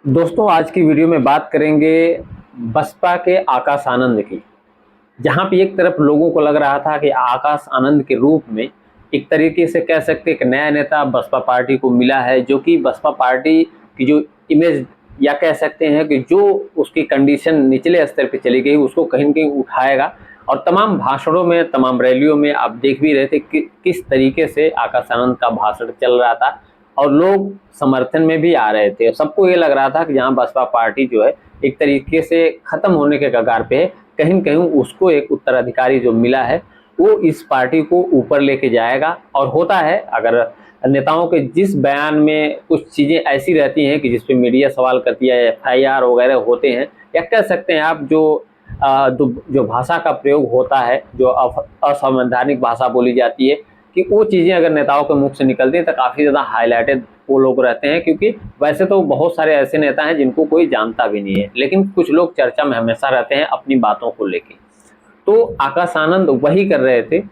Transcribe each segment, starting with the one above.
दोस्तों, आज की वीडियो में बात करेंगे बसपा के आकाश आनंद की। जहां पे एक तरफ लोगों को लग रहा था कि आकाश आनंद के रूप में एक तरीके से कह सकते हैं कि नया नेता बसपा पार्टी को मिला है, जो कि बसपा पार्टी की जो इमेज या कह सकते हैं कि जो उसकी कंडीशन निचले स्तर पे चली गई उसको कहीं न कहीं उठाएगा। और तमाम भाषणों में, तमाम रैलियों में आप देख भी रहे थे कि किस तरीके से आकाश आनंद का भाषण चल रहा था और लोग समर्थन में भी आ रहे थे। सबको ये लग रहा था कि जहाँ बसपा पार्टी जो है एक तरीके से खत्म होने के कगार पे है, कहीं न कहीं उसको एक उत्तराधिकारी जो मिला है वो इस पार्टी को ऊपर लेके जाएगा। और होता है, अगर नेताओं के जिस बयान में कुछ चीज़ें ऐसी रहती हैं कि जिस पे मीडिया सवाल करती है, एफआईआर वगैरह होते हैं, या कह सकते हैं आप जो भाषा का प्रयोग होता है, जो असंवैधानिक भाषा बोली जाती है, कि वो चीज़ें अगर नेताओं के मुख से निकलती हैं तो काफ़ी ज़्यादा हाईलाइटेड वो लोग रहते हैं। क्योंकि वैसे तो बहुत सारे ऐसे नेता हैं जिनको कोई जानता भी नहीं है, लेकिन कुछ लोग चर्चा में हमेशा रहते हैं अपनी बातों को लेके। तो आकाश आनंद वही कर रहे थे।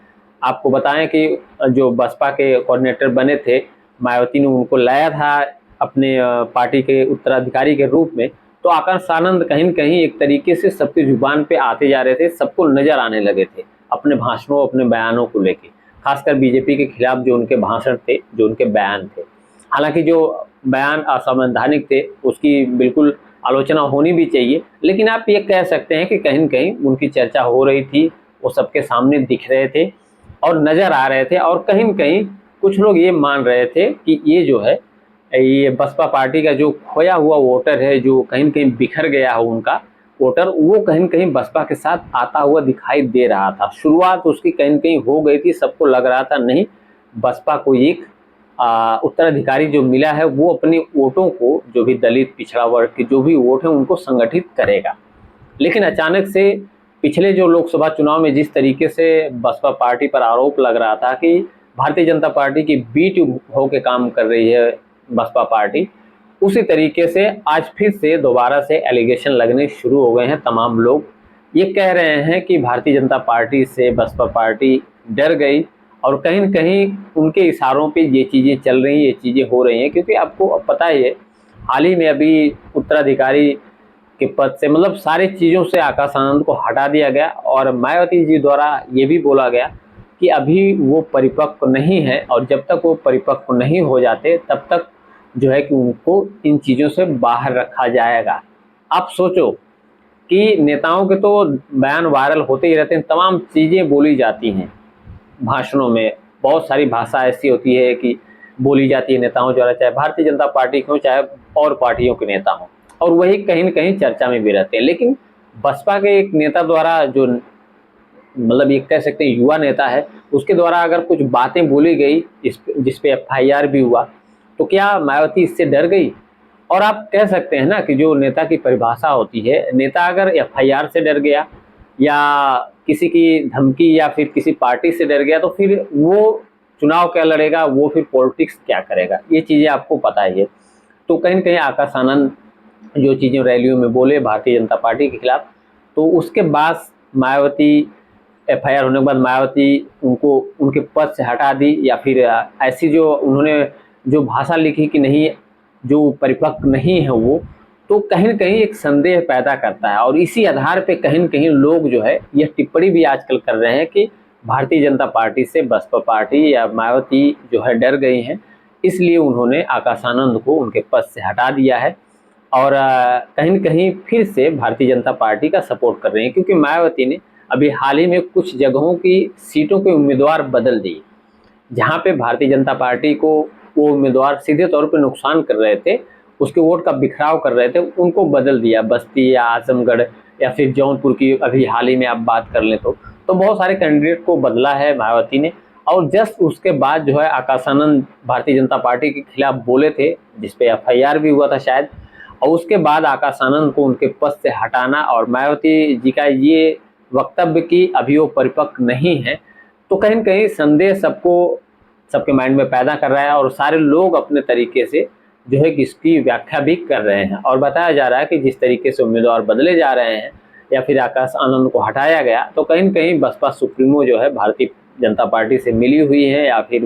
आपको बताएं कि जो बसपा के कोऑर्डिनेटर बने थे, मायावती ने उनको लाया था अपने पार्टी के उत्तराधिकारी के रूप में। तो आकाश आनंद कहीं न कहीं एक तरीके से सबकी जुबान पे आते जा रहे थे, सबको नजर आने लगे थे अपने भाषणों, अपने बयानों को लेके। खासकर बीजेपी के खिलाफ जो उनके भाषण थे, जो उनके बयान थे। हालांकि जो बयान असंवैधानिक थे उसकी बिल्कुल आलोचना होनी भी चाहिए, लेकिन आप ये कह सकते हैं कि कहीं न कहीं उनकी चर्चा हो रही थी, वो सबके सामने दिख रहे थे और नज़र आ रहे थे। और कहीं न कहीं कुछ लोग ये मान रहे थे कि ये जो है, ये बसपा पार्टी का जो खोया हुआ वोटर है, जो कहीं न कहीं बिखर गया है उनका वोटर, वो कहीं न कहीं बसपा के साथ आता हुआ दिखाई दे रहा था। शुरुआत उसकी कहीं न कहीं हो गई थी, सबको लग रहा था नहीं, बसपा को एक उत्तराधिकारी जो मिला है वो अपने वोटों को, जो भी दलित पिछड़ा वर्ग के जो भी वोट हैं उनको संगठित करेगा। लेकिन अचानक से पिछले जो लोकसभा चुनाव में जिस तरीके से बसपा पार्टी पर आरोप लग रहा था कि भारतीय जनता पार्टी की बी टीम होकर काम कर रही है बसपा पार्टी, उसी तरीके से आज फिर से दोबारा से एलिगेशन लगने शुरू हो गए हैं। तमाम लोग ये कह रहे हैं कि भारतीय जनता पार्टी से बसपा पार्टी डर गई और कहीं न कहीं उनके इशारों पे ये चीज़ें चल रही हैं, ये चीज़ें हो रही हैं। क्योंकि आपको अब पता ही है, हाल ही में अभी उत्तराधिकारी के पद से, मतलब सारी चीज़ों से आकाश आनंद को हटा दिया गया और मायावती जी द्वारा ये भी बोला गया कि अभी वो परिपक्व नहीं है और जब तक वो परिपक्व नहीं हो जाते तब तक जो है कि उनको इन चीज़ों से बाहर रखा जाएगा। आप सोचो कि नेताओं के तो बयान वायरल होते ही रहते हैं, तमाम चीज़ें बोली जाती हैं भाषणों में। बहुत सारी भाषा ऐसी होती है कि बोली जाती है नेताओं द्वारा, चाहे भारतीय जनता पार्टी के हों, चाहे और पार्टियों के नेता हों, और वही कहीं न कहीं चर्चा में भी रहते हैं। लेकिन बसपा के एक नेता द्वारा, जो मतलब ये कह सकते हैं युवा नेता है, उसके द्वारा अगर कुछ बातें बोली गई जिस पे एफआईआर भी हुआ, तो क्या मायावती इससे डर गई? और आप कह सकते हैं ना कि जो नेता की परिभाषा होती है, नेता अगर एफआईआर से डर गया या किसी की धमकी या फिर किसी पार्टी से डर गया, तो फिर वो चुनाव क्या लड़ेगा, वो फिर पॉलिटिक्स क्या करेगा? ये चीज़ें आपको पता ही है। तो कहीं न कहीं आकाश आनंद जो चीज़ें रैलियों में बोले भारतीय जनता पार्टी के खिलाफ, तो उसके बाद मायावती, एफआईआर होने के बाद मायावती उनको उनके पद से हटा दी, या फिर ऐसी जो उन्होंने जो भाषा लिखी कि नहीं, जो परिपक्व नहीं है वो, तो कहीं न कहीं एक संदेह पैदा करता है। और इसी आधार पे कहीं न कहीं लोग जो है ये टिप्पणी भी आजकल कर रहे हैं कि भारतीय जनता पार्टी से बसपा पार्टी या मायावती जो है डर गई हैं, इसलिए उन्होंने आकाश आनंद को उनके पद से हटा दिया है और कहीं न कहीं फिर से भारतीय जनता पार्टी का सपोर्ट कर रहे हैं। क्योंकि मायावती ने अभी हाल ही में कुछ जगहों की सीटों के उम्मीदवार बदल दिए, जहाँ पे भारतीय जनता पार्टी को वो उम्मीदवार सीधे तौर पे नुकसान कर रहे थे, उसके वोट का बिखराव कर रहे थे, उनको बदल दिया। बस्ती या आजमगढ़ या फिर जौनपुर की अभी हाल ही में आप बात कर लें तो बहुत सारे कैंडिडेट को बदला है मायावती ने। और जस्ट उसके बाद जो है आकाश आनंद भारतीय जनता पार्टी के खिलाफ बोले थे, जिसपे एफआईआर भी हुआ था शायद, और उसके बाद आकाश आनंद को उनके पद से हटाना और मायावती जी का ये वक्तव्य कि अभी वो परिपक्व नहीं है, तो कहीं न कहीं संदेह सबके माइंड में पैदा कर रहा है। और सारे लोग अपने तरीके से जो है कि इसकी व्याख्या भी कर रहे हैं और बताया जा रहा है कि जिस तरीके से उम्मीदवार बदले जा रहे हैं या फिर आकाश आनंद को हटाया गया, तो कहीं न कहीं बसपा सुप्रीमो जो है भारतीय जनता पार्टी से मिली हुई है या फिर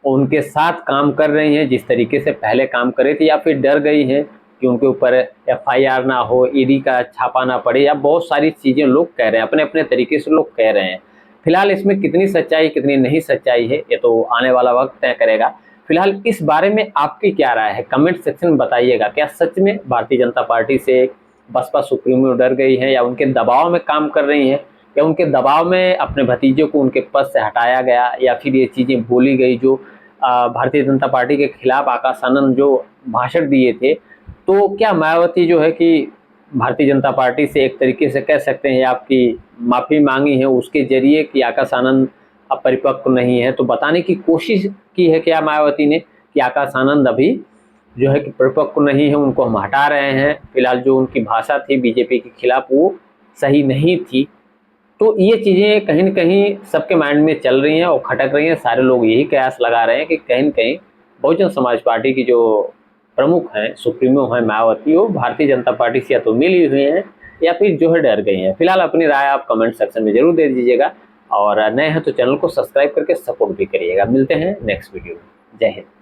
उनके साथ काम कर रही हैं जिस तरीके से पहले काम कर रही थी, या फिर डर गई हैं कि उनके ऊपर FIR ना हो, ED का छापा ना पड़े, या बहुत सारी चीज़ें लोग कह रहे हैं, अपने अपने तरीके से लोग कह रहे हैं। फिलहाल इसमें कितनी सच्चाई कितनी नहीं सच्चाई है ये तो आने वाला वक्त तय करेगा। फिलहाल इस बारे में आपकी क्या राय है, कमेंट सेक्शन में बताइएगा। क्या सच में भारतीय जनता पार्टी से बसपा सुप्रीमो डर गई है, या उनके दबाव में काम कर रही है, या उनके दबाव में अपने भतीजे को उनके पद से हटाया गया, या फिर ये चीज़ें बोली गई जो भारतीय जनता पार्टी के खिलाफ आकाश आनंद जो भाषण दिए थे। तो क्या मायावती जो है कि भारतीय जनता पार्टी से एक तरीके से कह सकते हैं आपकी माफ़ी मांगी है उसके जरिए कि आकाश आनंद अब परिपक्व नहीं है, तो बताने की कोशिश की है क्या मायावती ने कि आकाश आनंद अभी जो है कि परिपक्व नहीं है, उनको हम हटा रहे हैं, फिलहाल जो उनकी भाषा थी बीजेपी के खिलाफ वो सही नहीं थी। तो ये चीज़ें कहीं न कहीं सबके माइंड में चल रही हैं और खटक रही हैं। सारे लोग यही कयास लगा रहे हैं कि कहीं न कहीं बहुजन समाज पार्टी की जो प्रमुख हैं, सुप्रीमो हैं मायावती, वो भारतीय जनता पार्टी से या तो मिली हुई हैं या फिर जो है डर गई हैं। फिलहाल अपनी राय आप कमेंट सेक्शन में ज़रूर दे दीजिएगा, और नए हैं तो चैनल को सब्सक्राइब करके सपोर्ट भी करिएगा। मिलते हैं नेक्स्ट वीडियो में। जय हिंद।